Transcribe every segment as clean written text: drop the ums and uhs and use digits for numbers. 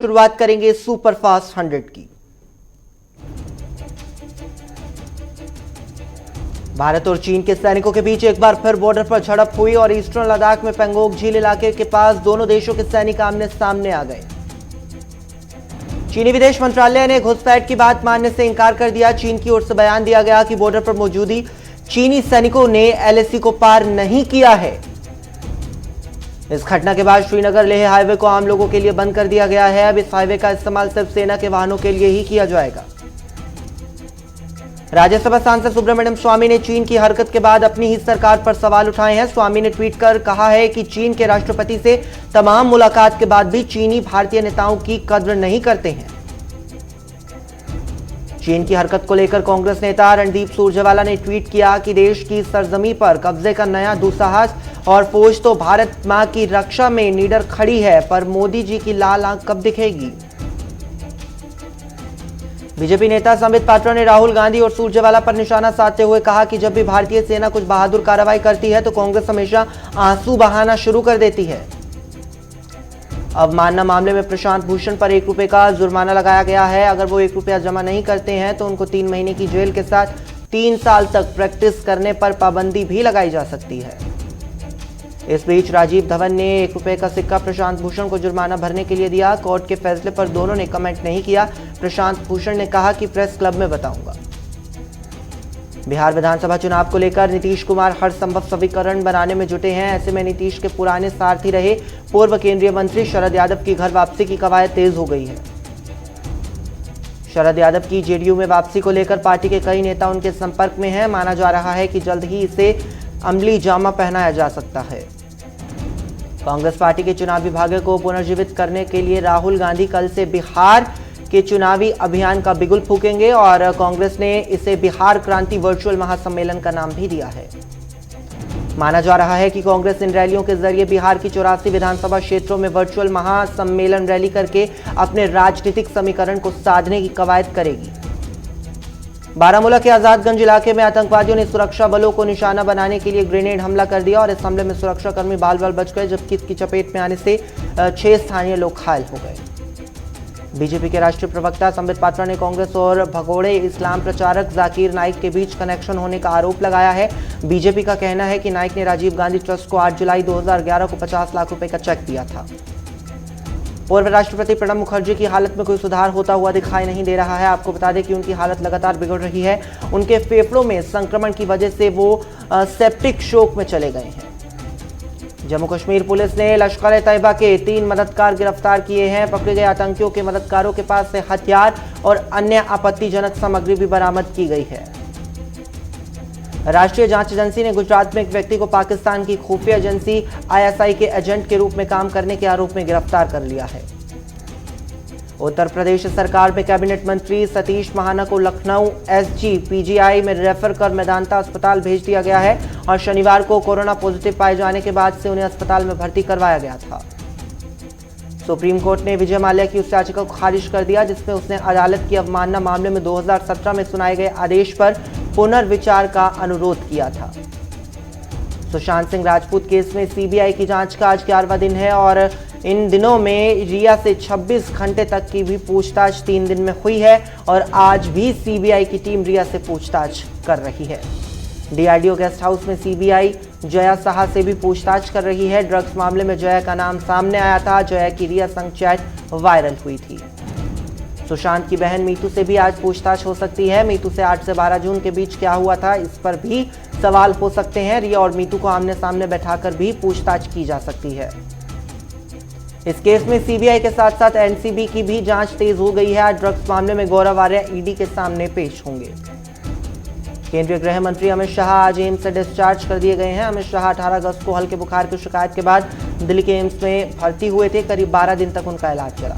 शुरुआत करेंगे सुपरफास्ट 100 की। भारत और चीन के सैनिकों के बीच एक बार फिर बॉर्डर पर झड़प हुई और ईस्टर्न लद्दाख में पेंगोंग झील इलाके के पास दोनों देशों के सैनिक आमने सामने आ गए। चीनी विदेश मंत्रालय ने घुसपैठ की बात मानने से इंकार कर दिया। चीन की ओर से बयान दिया गया कि बॉर्डर पर मौजूद चीनी सैनिकों ने एलएसी को पार नहीं किया है। इस घटना के बाद श्रीनगर लेह हाईवे को आम लोगों के लिए बंद कर दिया गया है। अब इस हाईवे का इस्तेमाल सिर्फ सेना के वाहनों के लिए ही किया जाएगा। राज्यसभा सांसद सुब्रमण्यम स्वामी ने चीन की हरकत के बाद अपनी ही सरकार पर सवाल उठाए हैं। स्वामी ने ट्वीट कर कहा है कि चीन के राष्ट्रपति से तमाम मुलाकात के बाद भी चीनी भारतीय नेताओं की कद्र नहीं करते हैं। चीन की हरकत को लेकर कांग्रेस नेता रणदीप सुरजेवाला ने ट्वीट किया कि देश की सरजमी पर कब्जे का नया दुस्साहस और फौज तो भारत मां की रक्षा में निडर खड़ी है, पर मोदी जी की लाल आंख कब दिखेगी। बीजेपी नेता संबित पात्रा ने राहुल गांधी और सुरजेवाला पर निशाना साधते हुए कहा कि जब भी भारतीय सेना कुछ बहादुर कार्रवाई करती है तो कांग्रेस हमेशा आंसू बहाना शुरू कर देती है। अवमानना मामले में प्रशांत भूषण पर ₹1 का जुर्माना लगाया गया है। अगर वो ₹1 जमा नहीं करते हैं तो उनको 3 महीने की जेल के साथ 3 साल तक प्रैक्टिस करने पर पाबंदी भी लगाई जा सकती है। इस बीच राजीव धवन ने ₹1 का सिक्का प्रशांत भूषण को जुर्माना भरने के लिए दिया। कोर्ट के फैसले पर दोनों ने कमेंट नहीं किया। प्रशांत भूषण ने कहा कि प्रेस क्लब में बताऊंगा। बिहार विधानसभा चुनाव को लेकर नीतीश कुमार हर संभव समीकरण बनाने में जुटे हैं। ऐसे में नीतीश के पुराने सारथी रहे पूर्व केंद्रीय मंत्री शरद यादव की घर वापसी की कवायद तेज हो गई है। शरद यादव की जेडीयू में वापसी को लेकर पार्टी के कई नेता उनके संपर्क में हैं। माना जा रहा है कि जल्द ही इसे अमली जामा पहनाया जा सकता है। कांग्रेस पार्टी के चुनावी भाग्य को पुनर्जीवित करने के लिए राहुल गांधी कल से बिहार के चुनावी अभियान का बिगुल फूकेंगे और कांग्रेस ने इसे बिहार क्रांति वर्चुअल महासम्मेलन का नाम भी दिया है। माना जा रहा है कि कांग्रेस इन रैलियों के जरिए बिहार की 84 विधानसभा क्षेत्रों में वर्चुअल महासम्मेलन रैली करके अपने राजनीतिक समीकरण को साधने की कवायद करेगी। बारामूला के आजादगंज इलाके में आतंकवादियों ने सुरक्षा बलों को निशाना बनाने के लिए ग्रेनेड हमला कर दिया और इस हमले में सुरक्षाकर्मी बाल बाल बच गए, जबकि इसकी चपेट में आने से 6 स्थानीय लोग घायल हो गए। बीजेपी के राष्ट्रीय प्रवक्ता संबित पात्रा ने कांग्रेस और भगोड़े इस्लाम प्रचारक जाकिर नाइक के बीच कनेक्शन होने का आरोप लगाया है। बीजेपी का कहना है कि नाइक ने राजीव गांधी ट्रस्ट को 8 जुलाई 2011 को 50 लाख रुपए का चेक दिया था। पूर्व राष्ट्रपति प्रणब मुखर्जी की हालत में कोई सुधार होता हुआ दिखाई नहीं दे रहा है। आपको बता दें कि उनकी हालत लगातार बिगड़ रही है। उनके फेफड़ों में संक्रमण की वजह से वो सेप्टिक शोक में चले गए हैं। जम्मू कश्मीर पुलिस ने लश्कर-ए-तैयबा के 3 मददगार गिरफ्तार किए हैं। पकड़े गए आतंकियों के मददगारों के पास से हथियार और अन्य आपत्तिजनक सामग्री भी बरामद की गई है। राष्ट्रीय जांच एजेंसी ने गुजरात में एक व्यक्ति को पाकिस्तान की खुफिया एजेंसी आईएसआई के एजेंट के रूप में काम करने के आरोप में गिरफ्तार कर लिया है। उत्तर प्रदेश सरकार में कैबिनेट मंत्री सतीश महाना को लखनऊ एसजीपीजीआई में रेफर कर मेदांता अस्पताल भेज दिया गया है और शनिवार को कोरोना पॉजिटिव पाए जाने के बाद से उन्हें अस्पताल में भर्ती करवाया गया था। सुप्रीम कोर्ट ने विजय माल्या की उस याचिका को खारिज कर दिया जिसमें उसने अदालत की अवमानना मामले में 2017 में सुनाए गए आदेश पर पुनर्विचार का अनुरोध किया था। सुशांत सिंह राजपूत केस में सीबीआई की जांच का आज 11वां दिन है और इन दिनों में रिया से 26 घंटे तक की भी पूछताछ 3 दिन में हुई है और आज भी सीबीआई की टीम रिया से पूछताछ कर रही है। डीआरडीओ गेस्ट हाउस में सीबीआई जया साहा से भी पूछताछ कर रही है। ड्रग्स मामले में जया का नाम सामने आया था। जया की रिया संग चैट वायरल हुई थी। सुशांत की बहन मीतू से भी आज पूछताछ हो सकती है। मीतू से 8 से 12 जून के बीच क्या हुआ था, इस पर भी सवाल हो सकते हैं। रिया और मीतू को आमने सामने बैठाकर भी पूछताछ की जा सकती है। इस केस में सीबीआई के साथ साथ एनसीबी की भी जांच तेज हो गई है। आज ड्रग्स मामले में गौरव आर्या ईडी के सामने पेश होंगे। केंद्रीय गृह मंत्री अमित शाह आज एम्स से डिस्चार्ज कर दिए गए हैं। अमित शाह 18 अगस्त को हल्के बुखार की शिकायत के बाद दिल्ली के एम्स में भर्ती हुए थे। करीब 12 दिन तक उनका इलाज चला।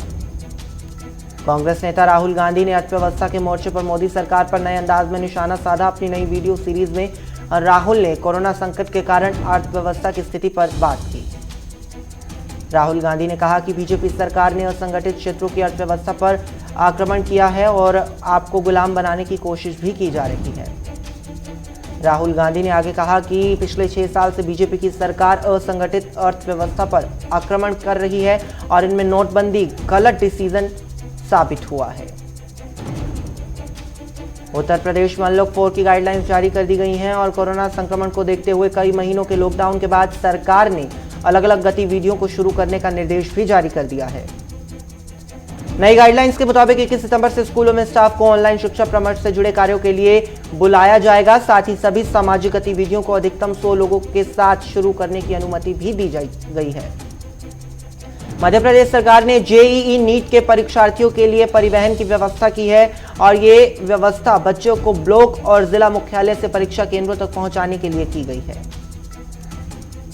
कांग्रेस नेता राहुल गांधी ने अर्थव्यवस्था के मोर्चे पर मोदी सरकार पर नए अंदाज में निशाना साधा। अपनी नई वीडियो सीरीज में राहुल ने कोरोना संकट के कारण अर्थव्यवस्था की स्थिति पर बात की। राहुल गांधी ने कहा कि बीजेपी सरकार ने असंगठित क्षेत्रों की अर्थव्यवस्था पर आक्रमण किया है और आपको गुलाम बनाने की कोशिश भी की जा रही है। राहुल गांधी ने आगे कहा कि पिछले 6 साल से बीजेपी की सरकार असंगठित अर्थव्यवस्था पर आक्रमण कर रही है और इनमें नोटबंदी गलत डिसीजन साबित हुआ है। उत्तर प्रदेश में अनलॉक 4 की गाइडलाइंस जारी कर दी गई हैं और कोरोना संक्रमण को देखते हुए कई महीनों के लॉकडाउन के बाद सरकार ने अलग अलग गतिविधियों को शुरू करने का निर्देश भी जारी कर दिया है। नई गाइडलाइंस के मुताबिक 21 सितंबर से स्कूलों में स्टाफ को ऑनलाइन शिक्षा परामर्श से जुड़े कार्यों के लिए बुलाया जाएगा। साथ ही सभी सामाजिक गतिविधियों को अधिकतम 100 लोगों के साथ शुरू करने की अनुमति भी दी गई है। मध्य प्रदेश सरकार ने जेईई नीट के परीक्षार्थियों के लिए परिवहन की व्यवस्था की है और ये व्यवस्था बच्चों को ब्लॉक और जिला मुख्यालय से परीक्षा केंद्रों तक पहुंचाने के लिए की गई है।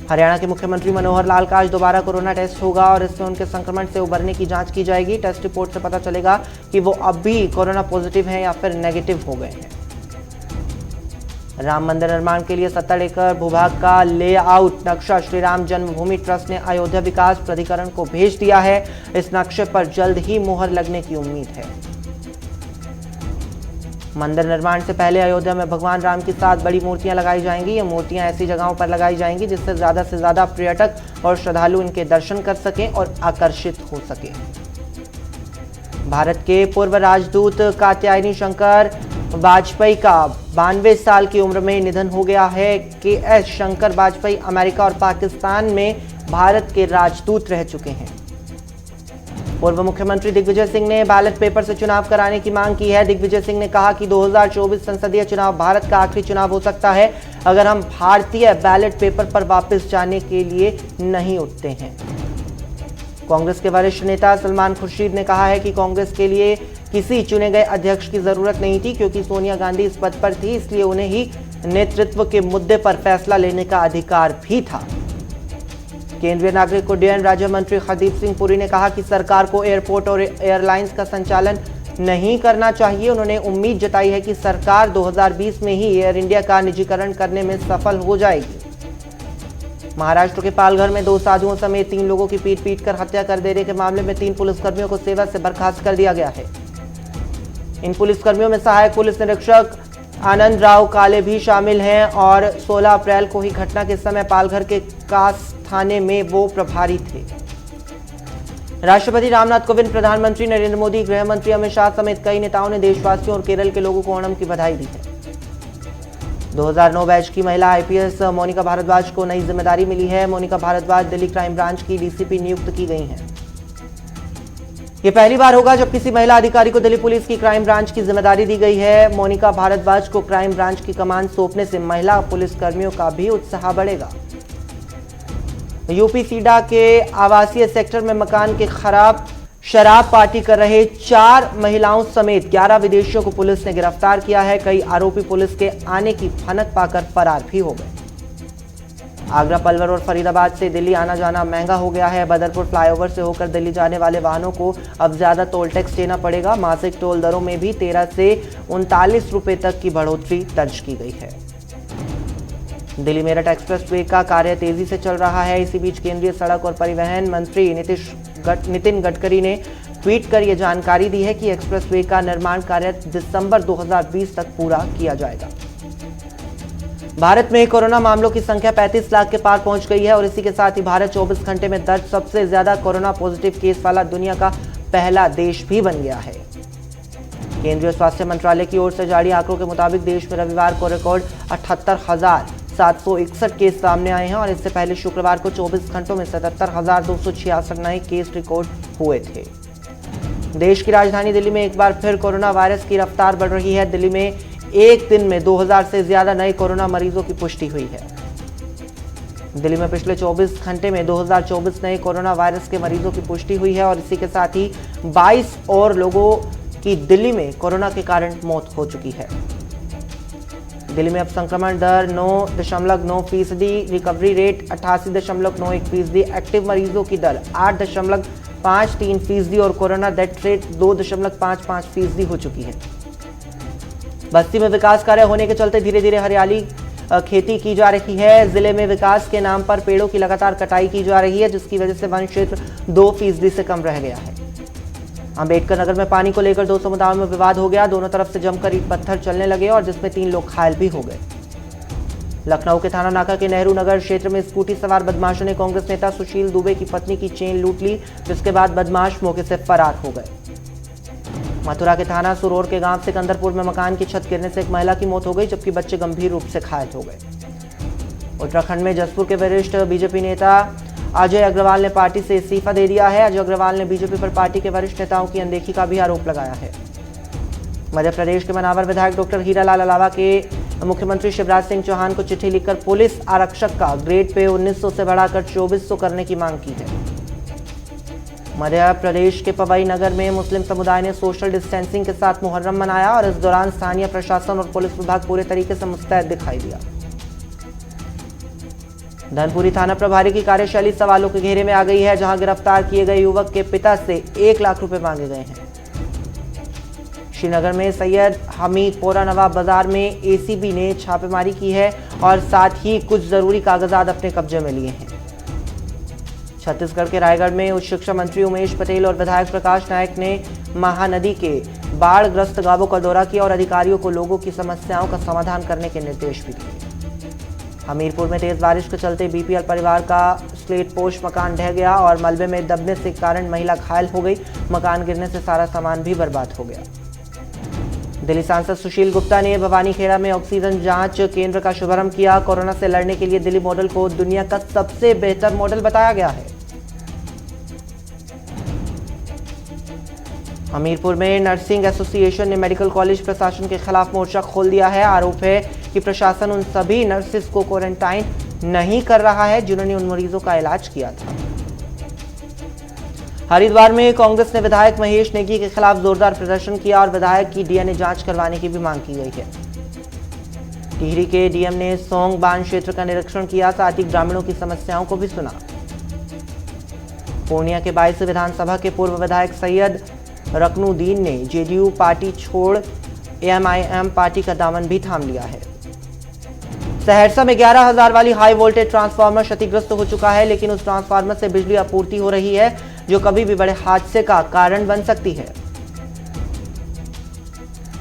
हरियाणा के मुख्यमंत्री मनोहर लाल का आज दोबारा कोरोना टेस्ट होगा और इसमें उनके संक्रमण से उबरने की जांच की जाएगी। टेस्ट रिपोर्ट से पता चलेगा कि वो अब भी कोरोना पॉजिटिव हैं या फिर नेगेटिव हो गए हैं। राम मंदिर निर्माण के लिए 70 एकड़ भूभाग का लेआउट नक्शा श्री राम जन्मभूमि ट्रस्ट ने अयोध्या विकास प्राधिकरण को भेज दिया है। इस नक्शे पर जल्द ही मुहर लगने की उम्मीद है। मंदिर निर्माण से पहले अयोध्या में भगवान राम की 7 बड़ी मूर्तियां लगाई जाएंगी। ये मूर्तियां ऐसी जगहों पर लगाई जाएंगी जिससे ज्यादा से ज्यादा पर्यटक और श्रद्धालु इनके दर्शन कर सकें और आकर्षित हो सके। भारत के पूर्व राजदूत कात्यायनी शंकर वाजपेयी का 92 साल की उम्र में निधन हो गया है। के.एस. शंकर वाजपेयी अमेरिका और पाकिस्तान में भारत के राजदूत रह चुके हैं। पूर्व मुख्यमंत्री दिग्विजय सिंह ने बैलेट पेपर से चुनाव कराने की मांग की है। दिग्विजय सिंह ने कहा कि 2024 संसदीय चुनाव भारत का आखिरी चुनाव हो सकता है अगर हम भारतीय बैलेट पेपर पर वापस जाने के लिए नहीं उठते हैं। कांग्रेस के वरिष्ठ नेता सलमान खुर्शीद ने कहा है कि कांग्रेस के लिए किसी चुने गए अध्यक्ष की जरूरत नहीं थी क्योंकि सोनिया गांधी इस पद पर थी, इसलिए उन्हें ही नेतृत्व के मुद्दे पर फैसला लेने का अधिकार भी था। केंद्रीय नागरिक उड्डयन राज्य मंत्री हरदीप सिंह पुरी ने कहा कि सरकार को एयरपोर्ट और एयरलाइंस का संचालन नहीं करना चाहिए। उन्होंने उम्मीद जताई है कि सरकार 2020 में ही एयर इंडिया का निजीकरण करने में सफल हो जाएगी। महाराष्ट्र के पालघर में 2 साधुओं समेत 3 लोगों की पीट कर हत्या कर देने के मामले में 3 पुलिसकर्मियों को सेवा से बर्खास्त कर दिया गया है। इन पुलिसकर्मियों में सहायक पुलिस निरीक्षक आनंद राव काले भी शामिल हैं और 16 अप्रैल को ही घटना के समय पालघर के कास थाने में वो प्रभारी थे। राष्ट्रपति रामनाथ कोविंद, प्रधानमंत्री नरेंद्र मोदी, गृह मंत्री अमित शाह समेत कई नेताओं ने देशवासियों और केरल के लोगों को ओणम की बधाई दी है। 2009 बैच की महिला आईपीएस मोनिका भारद्वाज को नई जिम्मेदारी मिली है। मोनिका भारद्वाज दिल्ली क्राइम ब्रांच की डीसीपी नियुक्त की गई हैं। ये पहली बार होगा जब किसी महिला अधिकारी को दिल्ली पुलिस की क्राइम ब्रांच की जिम्मेदारी दी गई है। मोनिका भारद्वाज को क्राइम ब्रांच की कमान सौंपने से महिला पुलिसकर्मियों का भी उत्साह बढ़ेगा। यूपी सीडा के आवासीय सेक्टर में मकान के खराब शराब पार्टी कर रहे 4 महिलाओं समेत 11 विदेशियों को पुलिस ने गिरफ्तार किया है। कई आरोपी पुलिस के आने की भनक पाकर फरार भी हो गए। आगरा, पलवल और फरीदाबाद से दिल्ली आना जाना महंगा हो गया है। बदरपुर फ्लाईओवर से होकर दिल्ली जाने वाले वाहनों को अब ज्यादा टोल टैक्स देना पड़ेगा। मासिक टोल दरों में भी 13 से 39 रुपए तक की बढ़ोतरी दर्ज की गई है। दिल्ली मेरठ एक्सप्रेस वे का कार्य तेजी से चल रहा है। इसी बीच केंद्रीय सड़क और परिवहन मंत्री नितिन गडकरी ने ट्वीट कर यह जानकारी दी है कि एक्सप्रेस वे का निर्माण कार्य दिसंबर 2020 तक पूरा किया जाएगा। भारत में कोरोना मामलों की संख्या 35 लाख के पार पहुंच गई है और इसी के साथ ही भारत 24 घंटे में दर्ज सबसे ज्यादा कोरोना पॉजिटिव केस वाला दुनिया का पहला देश भी बन गया है। केंद्रीय स्वास्थ्य मंत्रालय की ओर से जारी आंकड़ों के मुताबिक देश में रविवार को रिकॉर्ड 78,761 केस सामने आए हैं और इससे पहले शुक्रवार को 24 घंटों में 77,266 नए केस रिकॉर्ड हुए थे। देश की राजधानी दिल्ली में एक बार फिर कोरोना वायरस की रफ्तार बढ़ रही है। दिल्ली में एक दिन में 2000 से ज्यादा नए कोरोना मरीजों की पुष्टि हुई है। दिल्ली में पिछले 24 घंटे में 2024 नए कोरोना वायरस के मरीजों की पुष्टि हुई है और इसी के साथ ही 22 और लोगों की दिल्ली में कोरोना के कारण मौत हो चुकी है। दिल्ली में अब संक्रमण दर 9.9%, रिकवरी रेट 88.91%, एक्टिव मरीजों की दर 8.53% और कोरोना डेथ रेट 2.55% हो चुकी है। बस्ती में विकास कार्य होने के चलते धीरे धीरे हरियाली खेती की जा रही है। जिले में विकास के नाम पर पेड़ों की लगातार कटाई की जा रही है जिसकी वजह से वन क्षेत्र 2% से कम रह गया है। अंबेडकर नगर में पानी को लेकर 2 समुदायों में विवाद हो गया। दोनों तरफ से जमकर ईंट पत्थर चलने लगे और जिसमें 3 लोग घायल भी हो गए। लखनऊ के थाना नाका के नेहरू नगर क्षेत्र में स्कूटी सवार बदमाशों ने कांग्रेस नेता सुशील दुबे की पत्नी की चेन लूट ली, जिसके बाद बदमाश मौके से फरार हो गए। मथुरा के थाना सुरोर के गांव सिकंदरपुर में मकान की छत गिरने से एक महिला की मौत हो गई, जबकि बच्चे गंभीर रूप से घायल हो गए। उत्तराखंड में जसपुर के वरिष्ठ बीजेपी नेता अजय अग्रवाल ने पार्टी से इस्तीफा दे दिया है। अजय अग्रवाल ने बीजेपी पर पार्टी के वरिष्ठ नेताओं की अनदेखी का भी आरोप लगाया है। मध्य प्रदेश के मनावर विधायक डॉक्टर हीरालाल अलावा के मुख्यमंत्री शिवराज सिंह चौहान को चिट्ठी लिखकर पुलिस आरक्षक का ग्रेड पे 1900 से बढ़ाकर 2400 करने की मांग की है। मध्य प्रदेश के पवई नगर में मुस्लिम समुदाय ने सोशल डिस्टेंसिंग के साथ मुहर्रम मनाया और इस दौरान स्थानीय प्रशासन और पुलिस विभाग पूरे तरीके से मुस्तैद दिखाई दिया। धनपुरी थाना प्रभारी की कार्यशैली सवालों के घेरे में आ गई है, जहां गिरफ्तार किए गए युवक के पिता से 1 लाख रुपए मांगे गए हैं। श्रीनगर में सैयद हमीदपोरा नवाब बाजार में एसीबी ने छापेमारी की है और साथ ही कुछ जरूरी कागजात अपने कब्जे में लिए हैं। छत्तीसगढ़ के रायगढ़ में उच्च शिक्षा मंत्री उमेश पटेल और विधायक प्रकाश नायक ने महानदी के बाढ़ग्रस्त गांवों का दौरा किया और अधिकारियों को लोगों की समस्याओं का समाधान करने के निर्देश भी दिए। हमीरपुर में तेज बारिश के चलते बीपीएल परिवार का स्लेट पोश मकान ढह गया और मलबे में दबने के कारण महिला घायल हो गई। मकान गिरने से सारा सामान भी बर्बाद हो गया। दिल्ली सांसद सुशील गुप्ता ने भवानीखेड़ा में ऑक्सीजन जांच केंद्र का शुभारंभ किया। कोरोना से लड़ने के लिए दिल्ली मॉडल को दुनिया का सबसे बेहतर मॉडल बताया गया है। हमीरपुर में नर्सिंग एसोसिएशन ने मेडिकल कॉलेज प्रशासन के खिलाफ मोर्चा खोल दिया है। आरोप है कि प्रशासन उन सभी नर्सिस को क्वारंटाइन नहीं कर रहा है जिन्होंने उन मरीजों का इलाज किया था। हरिद्वार में कांग्रेस ने विधायक महेश नेगी के खिलाफ जोरदार प्रदर्शन किया और विधायक की डीएनए जांच करवाने की भी मांग की गई है। टिहरी के डीएम ने सोंग बांध क्षेत्र का निरीक्षण किया, साथ ही ग्रामीणों की समस्याओं को भी सुना। पूर्णिया के 22 विधानसभा के पूर्व विधायक सैयद रकनुद्दीन ने जेडीयू पार्टी छोड़ एमआईएम पार्टी का दामन भी थाम लिया है। सहरसा में 11,000 वाली हाई वोल्टेज ट्रांसफार्मर क्षतिग्रस्त हो चुका है, लेकिन उस ट्रांसफार्मर से बिजली आपूर्ति हो रही है जो कभी भी बड़े हादसे का कारण बन सकती है।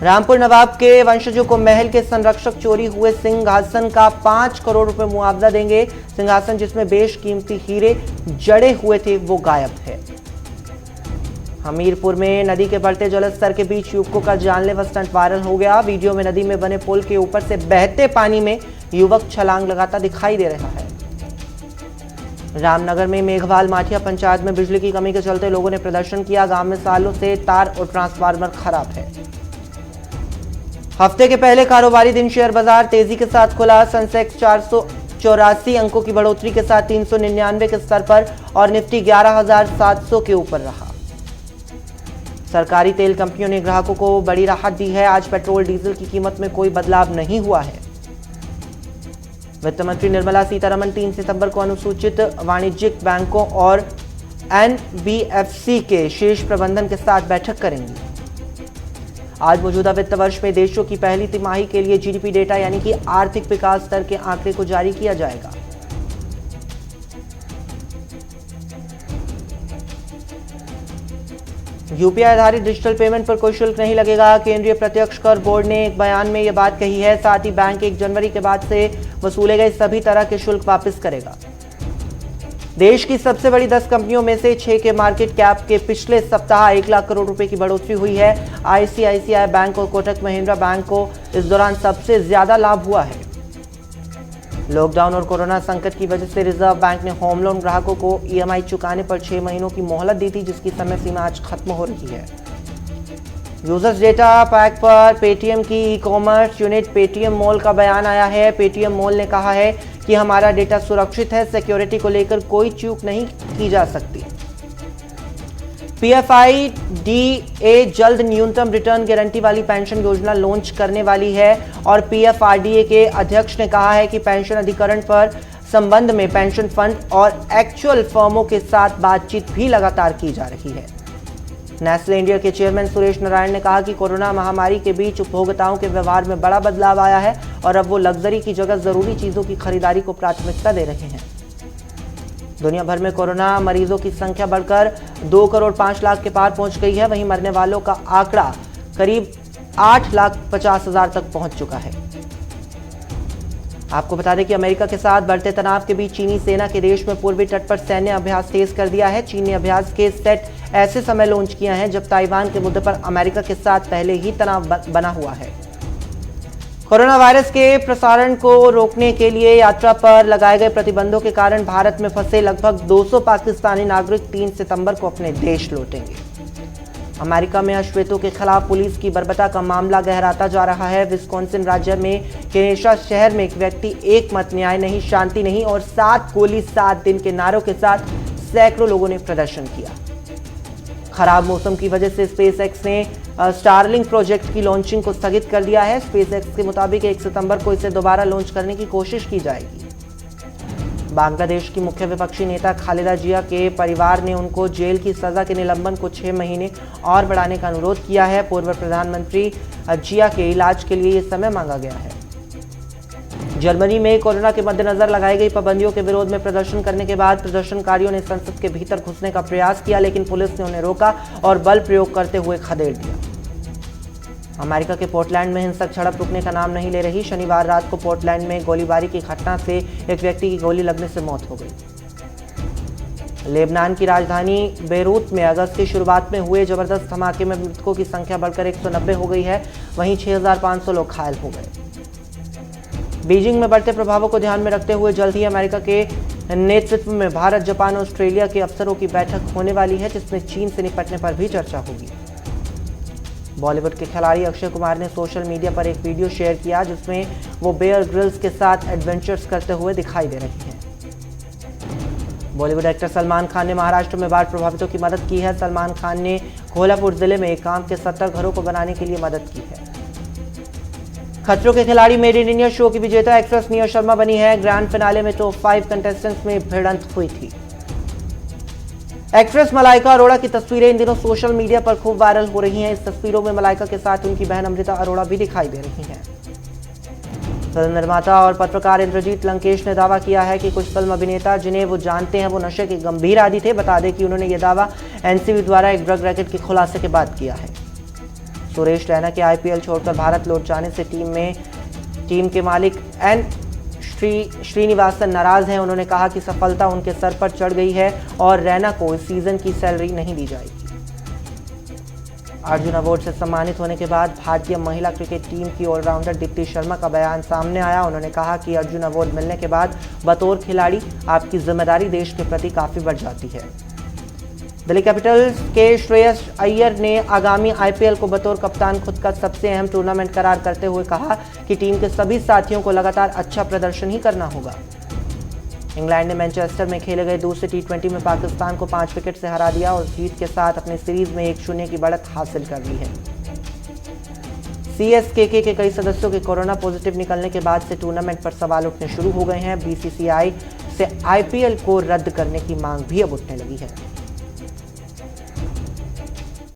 रामपुर नवाब के वंशजों को महल के संरक्षक चोरी हुए सिंहासन का 5 करोड़ रुपए मुआवजा देंगे। सिंहासन जिसमें बेशकीमती हीरे जड़े हुए थे वो गायब है। हमीरपुर में नदी के बढ़ते जलस्तर के बीच युवकों का जानलेवा स्टंट वायरल हो गया। वीडियो में नदी में बने पुल के ऊपर से बहते पानी में युवक छलांग लगाता दिखाई दे रहा है। रामनगर में मेघवाल माठिया पंचायत में बिजली की कमी के चलते लोगों ने प्रदर्शन किया। गांव में सालों से तार और ट्रांसफार्मर खराब है। हफ्ते के पहले कारोबारी दिन शेयर बाजार तेजी के साथ खुला। सेंसेक्स 484 अंकों की बढ़ोतरी के साथ 399 के स्तर पर और निफ्टी 11,700 के ऊपर रहा। सरकारी तेल कंपनियों ने ग्राहकों को बड़ी राहत दी है। आज पेट्रोल डीजल की कीमत में कोई बदलाव नहीं हुआ है। वित्त मंत्री निर्मला सीतारमण 3 सितंबर को अनुसूचित वाणिज्यिक बैंकों और एनबीएफसी के शीर्ष प्रबंधन के साथ बैठक करेंगी। आज मौजूदा वित्त वर्ष में देशों की पहली तिमाही के लिए जीडीपी डेटा यानी कि आर्थिक विकास दर के आंकड़े को जारी किया जाएगा। यूपीआई आधारित डिजिटल पेमेंट पर कोई शुल्क नहीं लगेगा। केंद्रीय प्रत्यक्ष कर बोर्ड ने एक बयान में यह बात कही है। साथ ही बैंक 1 जनवरी के बाद से वसूले गए सभी तरह के शुल्क वापस करेगा। देश की सबसे बड़ी 10 कंपनियों में से 6 के मार्केट कैप के पिछले सप्ताह 1 लाख करोड़ रुपए की बढ़ोतरी हुई है। आईसीआईसीआई बैंक और कोटक महिंद्रा बैंक को इस दौरान सबसे ज्यादा लाभ हुआ है। लॉकडाउन और कोरोना संकट की वजह से रिजर्व बैंक ने होम लोन ग्राहकों को ईएमआई चुकाने पर 6 महीनों की मोहलत दी थी, जिसकी समय सीमा आज खत्म हो रही है। यूजर्स डेटा पैक पर पेटीएम की e commerce unit Paytm mall का बयान आया है। पेटीएम मॉल ने कहा है कि हमारा डेटा सुरक्षित है, सिक्योरिटी को लेकर कोई चूक नहीं की जा सकती। पीएफआईडीए जल्द न्यूनतम रिटर्न गारंटी वाली पेंशन योजना लॉन्च करने वाली है और पीएफआईडीए के अध्यक्ष ने कहा है कि पेंशन अधिकरण पर संबंध में पेंशन फंड और एक्चुअल फर्मों के साथ बातचीत भी लगातार की जा रही है। नेस्ले इंडिया के चेयरमैन सुरेश नारायण ने कहा कि कोरोना महामारी के बीच उपभोक्ताओं के व्यवहार में बड़ा बदलाव आया है और अब वो लग्जरी की जगह जरूरी चीजों की खरीदारी को प्राथमिकता दे रहे हैं। दुनिया भर में कोरोना मरीजों की संख्या बढ़कर 2 करोड़ 5 लाख के पार पहुंच गई है। वहीं मरने वालों का आंकड़ा करीब 8,50,000 तक पहुंच चुका है। आपको बता दें कि अमेरिका के साथ बढ़ते तनाव के बीच चीनी सेना के देश में पूर्वी तट पर सैन्य अभ्यास तेज कर दिया है। चीन ने अभ्यास के सेट ऐसे समय लॉन्च किया है जब ताइवान के मुद्दे पर अमेरिका के साथ पहले ही तनाव बना हुआ है। कोरोना वायरस के प्रसारण को रोकने के लिए यात्रा पर लगाए गए प्रतिबंधों के कारण भारत में फंसे लगभग 200 पाकिस्तानी नागरिक 3 सितंबर को अपने देश लौटेंगे। अमेरिका में अश्वेतों के खिलाफ पुलिस की बर्बरता का मामला गहराता जा रहा है। विस्कॉन्सिन राज्य में केनेशा शहर में एक व्यक्ति एक मत न्याय नहीं, शांति नहीं और 7 गोली 7 दिन के नारों के साथ सैकड़ों लोगों ने प्रदर्शन किया। खराब मौसम की वजह से स्पेसएक्स ने स्टारलिंक प्रोजेक्ट की लॉन्चिंग को स्थगित कर दिया है। स्पेसएक्स के मुताबिक 1 सितंबर को इसे दोबारा लॉन्च करने की कोशिश की जाएगी। बांग्लादेश की मुख्य विपक्षी नेता खालिदा जिया के परिवार ने उनको जेल की सजा के निलंबन को 6 महीने और बढ़ाने का अनुरोध किया है। पूर्व प्रधानमंत्री जिया के इलाज के लिए यह समय मांगा गया है। जर्मनी में कोरोना के मद्देनजर लगाई गई पाबंदियों के विरोध में प्रदर्शन करने के बाद प्रदर्शनकारियों ने संसद के भीतर घुसने का प्रयास किया, लेकिन पुलिस ने उन्हें रोका और बल प्रयोग करते हुए खदेड़ दिया। अमेरिका के पोर्टलैंड में हिंसक झड़प रुकने का नाम नहीं ले रही। शनिवार रात को पोर्टलैंड में गोलीबारी की घटना से एक व्यक्ति की गोली लगने से मौत हो गई। लेबनान की राजधानी बेरूत में अगस्त की शुरुआत में हुए जबरदस्त धमाके में मृतकों की संख्या बढ़कर 190 हो गई है, वहीं 6500 लोग घायल हो गए। बीजिंग में बढ़ते प्रभावों को ध्यान में रखते हुए जल्द ही अमेरिका के नेतृत्व में भारत, जापान और ऑस्ट्रेलिया के अफसरों की बैठक होने वाली है, जिसमें चीन से निपटने पर भी चर्चा होगी। बॉलीवुड के खिलाड़ी अक्षय कुमार ने सोशल मीडिया पर एक वीडियो शेयर किया जिसमें वो बेयर ग्रिल्स के साथ एडवेंचर्स करते हुए दिखाई दे रही हैं। बॉलीवुड एक्टर सलमान खान ने महाराष्ट्र में बाढ़ प्रभावितों की मदद की है। सलमान खान ने कोल्हापुर जिले में एक काम के 70 घरों को बनाने के लिए मदद की है। खतरों के खिलाड़ी मेड इन इंडिया शो की विजेता एक्ट्रेस निया शर्मा बनी है। ग्रैंड फिनाले में टॉप 5 कंटेस्टेंट्स में भिड़ंत हुई थी। एक्ट्रेस मलाइका अरोड़ा की तस्वीरें इन दिनों सोशल मीडिया पर खूब वायरल हो रही हैं। इस तस्वीरों में मलाइका के साथ उनकी बहन अमृता अरोड़ा भी दिखाई दे रही हैं। फिल्म निर्माता और पत्रकार इंद्रजीत लंकेश ने दावा किया है कि कुछ फिल्म अभिनेता जिन्हें वो जानते हैं वो नशे के गंभीर आदी थे। बता दें कि उन्होंने ये दावा एनसीबी द्वारा एक ड्रग रैकेट के खुलासे के बाद किया है। सुरेश रैना के आईपीएल छोड़कर भारत लौट जाने से टीम के मालिक एन श्रीनिवासन नाराज हैं। उन्होंने कहा कि सफलता उनके सर पर चढ़ गई है और रैना को इस सीजन की सैलरी नहीं दी जाएगी। अर्जुन अवार्ड से सम्मानित होने के बाद भारतीय महिला क्रिकेट टीम की ऑलराउंडर दीप्ति शर्मा का बयान सामने आया। उन्होंने कहा कि अर्जुन अवार्ड मिलने के बाद बतौर खिलाड़ी आपकी जिम्मेदारी देश के प्रति काफी बढ़ जाती है। दिल्ली कैपिटल्स के श्रेयस अय्यर ने आगामी आईपीएल को बतौर कप्तान खुद का सबसे अहम टूर्नामेंट करार करते हुए कहा कि टीम के सभी साथियों को लगातार अच्छा प्रदर्शन ही करना होगा। इंग्लैंड ने मैनचेस्टर में खेले गए दूसरे टी20 में पाकिस्तान को 5 विकेट से हरा दिया और जीत के साथ अपनी सीरीज में 1-0 की बढ़त हासिल कर ली है। सीएसके के कई सदस्यों के कोरोना पॉजिटिव निकलने के बाद से टूर्नामेंट पर सवाल उठने शुरू हो गए हैं। बीसीसीआई से आईपीएल को रद्द करने की मांग भी अब उठने लगी है।